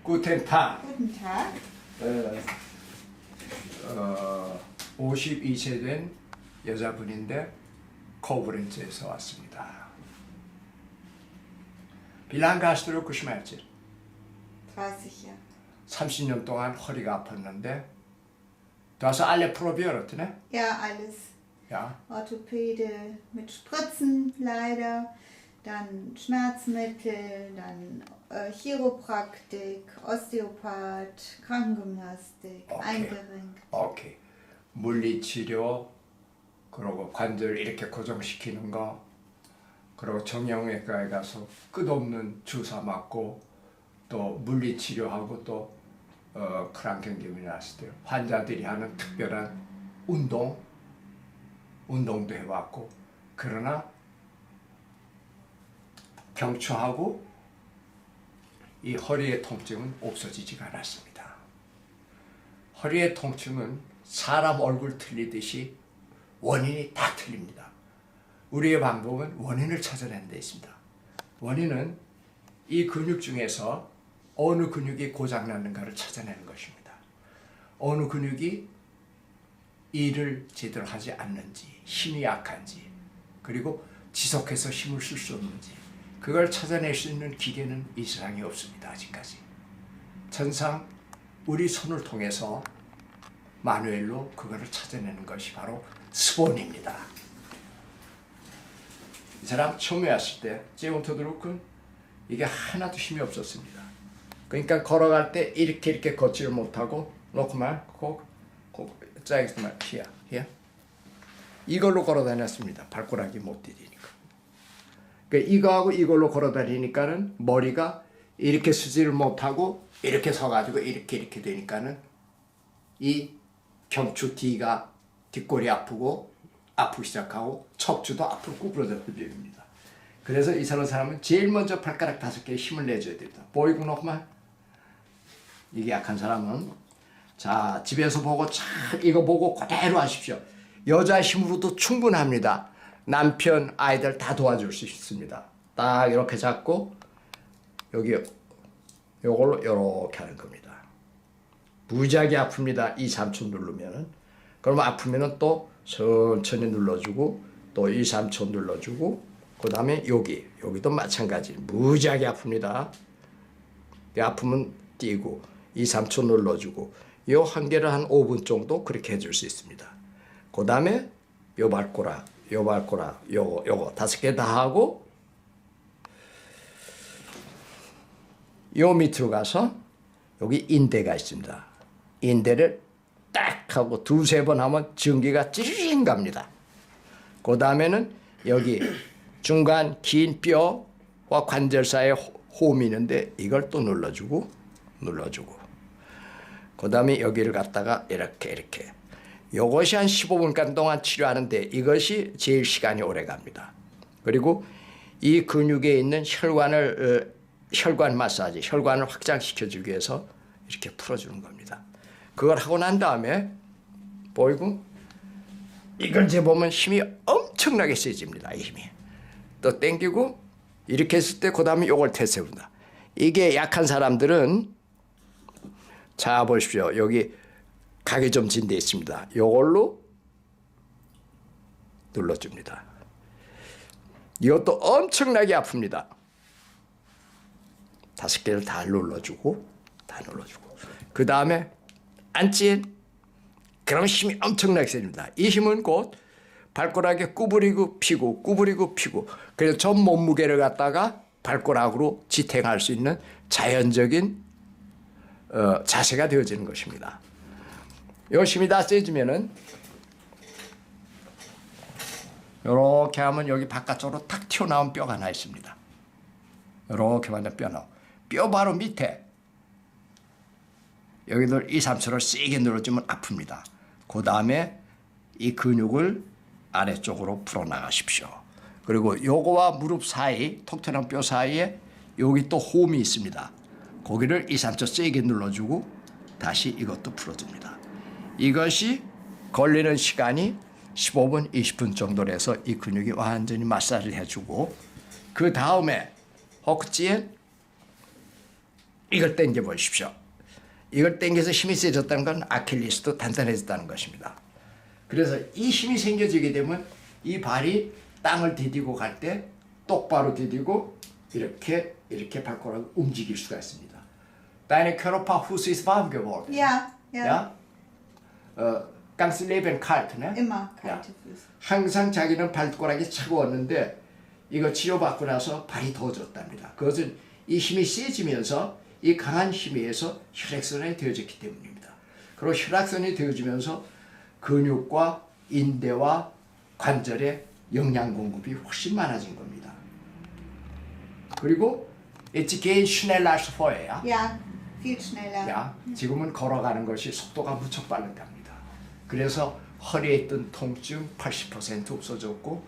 Guten Tag. Guten Tag. 52세 된 여자분인데 코브렌츠에서 왔습니다. Wie lange hast du Rückenschmerzen? 30 Jahre. 30년 동안 허리가 아팠는데 du hast alle probiert, ne? Ja, alles. Ja. Orthopäde mit Spritzen leider, dann Schmerzmittel, dann Chiropraktik, Osteopath, Krankengymnastik, eingerenkt. 오케이. 물리치료, 그리고 관절 이렇게 고정시키는 거, 그리고 정형외과에 가서 끝없는 주사 맞고 또 물리치료하고 또 크랑켄기미나스들 환자들이 하는 특별한 운동도 해왔고, 그러나 경추하고 이 허리의 통증은 없어지지가 않았습니다. 허리의 통증은 사람 얼굴 틀리듯이 원인이 다 틀립니다. 우리의 방법은 원인을 찾아내는 데 있습니다. 원인은 이 근육 중에서 어느 근육이 고장났는가를 찾아내는 것입니다. 어느 근육이 일을 제대로 하지 않는지, 힘이 약한지, 그리고 지속해서 힘을 쓸 수 없는지, 그걸 찾아낼 수 있는 기계는 이 세상에 없습니다. 아직까지. 천상 우리 손을 통해서 마누엘로 그거를 찾아내는 것이 바로 스본입니다. 이 사람 처음에 왔을 때 제운토드루크는 이게 하나도 힘이 없었습니다. 그러니까 걸어갈 때 이렇게 걷지를 못하고 놓고만 짜이기만 히야 이걸로 걸어 다녔습니다. 발가락이 못 디디니까. 그러니까 이거하고 이걸로 걸어 다니니까는 머리가 이렇게 쓰지를 못하고 이렇게 서가지고 이렇게 되니까는 이 경추 뒤가 뒷골이 아프기 시작하고 척추도 앞으로 구부러졌던 병입니다. 그래서 이 사람은 제일 먼저 발가락 5개에 힘을 내줘야 됩니다. 보이고 놓고만. 이게 약한 사람은 자, 집에서 보고 참 이거 보고 그대로 하십시오. 여자 힘으로도 충분합니다. 남편, 아이들 다 도와줄 수 있습니다. 딱 이렇게 잡고 여기 요걸로 이렇게 하는 겁니다. 무지하게 아픕니다. 2, 3초 누르면은. 그러면 아프면은 또 천천히 눌러주고 또 2, 3초 눌러주고 그 다음에 여기도 마찬가지. 무지하게 아픕니다. 아프면 띄고 2, 3초 눌러주고 요 한 개를 한 5분 정도 그렇게 해줄 수 있습니다. 그 다음에 요 발가락, 요거 5개 다 하고 요 밑으로 가서 여기 인대가 있습니다. 인대를 딱 하고 2, 3번 하면 전기가 찌르링 갑니다. 그 다음에는 여기 중간 긴 뼈와 관절 사이에 홈이 있는데 이걸 또 눌러주고 그 다음에 여기를 갖다가 이렇게 이것이 한 15분간 동안 치료하는데 이것이 제일 시간이 오래 갑니다. 그리고 이 근육에 있는 혈관 마사지, 혈관을 확장시켜주기 위해서 이렇게 풀어주는 겁니다. 그걸 하고 난 다음에 보이고 이걸 재보면 힘이 엄청나게 세집니다. 이 힘이. 또 당기고 이렇게 했을 때 그 다음에 이걸 태세운다. 이게 약한 사람들은 자 보십시오. 여기 각이 좀 진 데 있습니다. 이걸로 눌러줍니다. 이것도 엄청나게 아픕니다. 5개를 다 눌러주고 그 다음에 앉지. 그럼 힘이 엄청나게 세집니다. 이 힘은 곧 발가락에 구부리고 피고 그래서 전 몸무게를 갖다가 발가락으로 지탱할 수 있는 자연적인 자세가 되어지는 것입니다. 요 힘이 다 세지면은 요렇게 하면 여기 바깥쪽으로 탁 튀어나온 뼈가 하나 있습니다. 요렇게 만든 뼈 바로 밑에 여기를 2, 3초를 세게 눌러주면 아픕니다. 그 다음에 이 근육을 아래쪽으로 풀어나가십시오. 그리고 요거와 무릎 사이, 톡 튀어나온 뼈 사이에 여기 또 홈이 있습니다. 거기를 2, 3초 세게 눌러주고 다시 이것도 풀어줍니다. 이것이 걸리는 시간이 15분, 20분 정도로 해서 이 근육이 완전히 마사지를 해주고 그 다음에 허벅지에 이걸 당겨 보십시오. 이걸 당겨서 힘이 세졌다는 건 아킬레스도 단단해졌다는 것입니다. 그래서 이 힘이 생겨지게 되면 이 발이 땅을 디디고 갈 때 똑바로 디디고 이렇게 발가락을 움직일 수가 있습니다. Deine Körper, Fuß ist warm geworden. Ja, ja. Ja? Ganz Leben kalt, ne? Immer Ja. kalte Füße. 항상 자기는 발가락이 차가웠는데 이거 치료받고 나서 발이 더워졌답니다. 그것은 이 힘이 세지면서 이 강한 힘에 의해서 혈액순환이 되어졌기 때문입니다. 그리고 혈액순환이 되어지면서 근육과 인대와 관절의 영양 공급이 훨씬 많아진 겁니다. 그리고 Jetzt gehen schneller als vorher. Ja, viel schneller. 야, 지금은 걸어가는 것이 속도가 무척 빠르답니다. 그래서 허리에 있던 통증 80% 없어졌고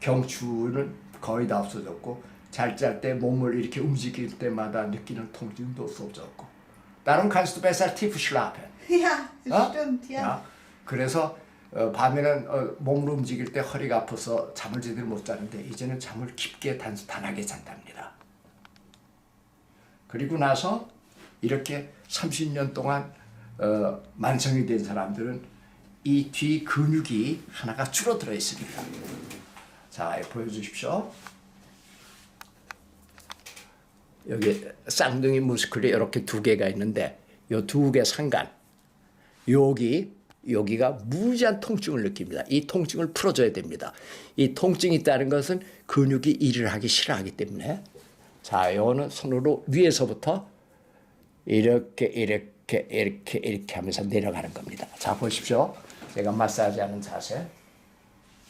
경추는 거의 다 없어졌고 잘 짤 때 몸을 이렇게 움직일 때마다 느끼는 통증도 없어졌고 Darum kannst du besser tief schlafen. Ja, das 어? stimmt, ja. 야, 그래서 밤에는 몸을 움직일 때 허리가 아파서 잠을 제대로 못 자는데 이제는 잠을 깊게 단단하게 잔답니다. 그리고 나서 이렇게 30년 동안 만성이 된 사람들은 이 뒤 근육이 하나가 줄어들어 있습니다. 자, 보여주십시오. 여기 쌍둥이 머스클이 이렇게 두 개가 있는데 이 두 개 상간 여기가 무지한 통증을 느낍니다. 이 통증을 풀어줘야 됩니다. 이 통증이 있다는 것은 근육이 일을 하기 싫어하기 때문에 자, 요거는 손으로 위에서부터 이렇게 하면서 내려가는 겁니다. 자, 보십시오. 제가 마사지하는 자세.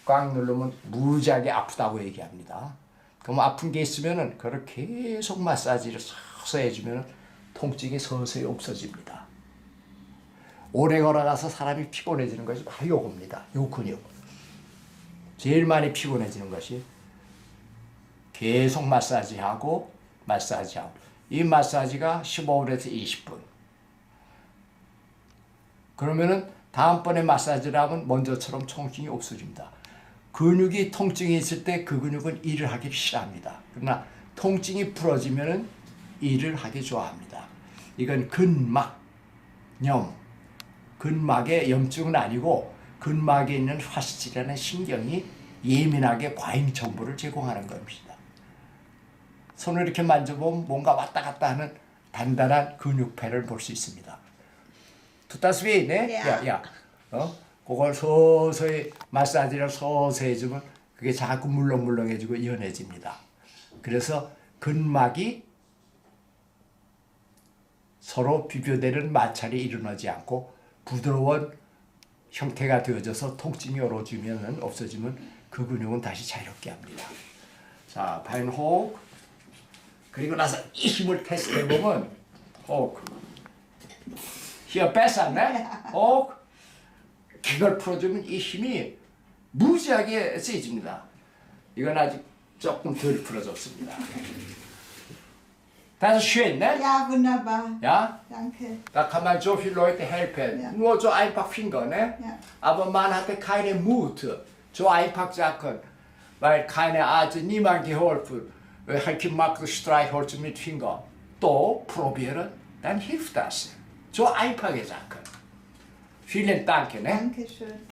꽉 누르면 무지하게 아프다고 얘기합니다. 그럼 아픈 게 있으면은 그걸 계속 마사지를 서서히 해주면 통증이 서서히 없어집니다. 오래 걸어가서 사람이 피곤해지는 것이 바로 요겁니다. 요 근육. 제일 많이 피곤해지는 것이 계속 마사지하고 이 마사지가 15분에서 20분. 그러면은 다음번에 마사지를 하면 먼저처럼 통증이 없어집니다. 근육이 통증이 있을 때 그 근육은 일을 하기 싫어합니다. 그러나 통증이 풀어지면은 일을 하기 좋아합니다. 이건 근막염. 근막의 염증은 아니고 근막에 있는 화시질이라는 신경이 예민하게 과잉 정보를 제공하는 겁니다. 손을 이렇게 만져보면 뭔가 왔다 갔다 하는 단단한 근육패를 볼 수 있습니다. 투타스비, 네? 야. 그걸 서서히 마사지를 서서히 해주면 그게 자꾸 물렁물렁해지고 연해집니다. 그래서 근막이 서로 비교되는 마찰이 일어나지 않고 부드러운 형태가 되어져서 통증이 없어지면 그 근육은 다시 자유롭게 합니다. 자, 바인호흡. 그리고 나서 이 힘을 테스트해보면 호흡. 히어 뺐었네? 호흡. 이걸 풀어주면 이 힘이 무지하게 세집니다. 이건 아직 조금 덜 풀어졌습니다. Das ist schön, ne? Ja, wunderbar. Ja? Danke. Da kann man so viele Leute helfen. Ja. Nur so einfach Finger, ne? Ja. Aber man hatte keine Mut, so einfach sagen, weil keine Arzt, niemand geholfen. Helke macht Streichholz mit Finger. Doch probieren, dann hilft das. So einfache Sachen. Vielen Dank, ne? Dankeschön.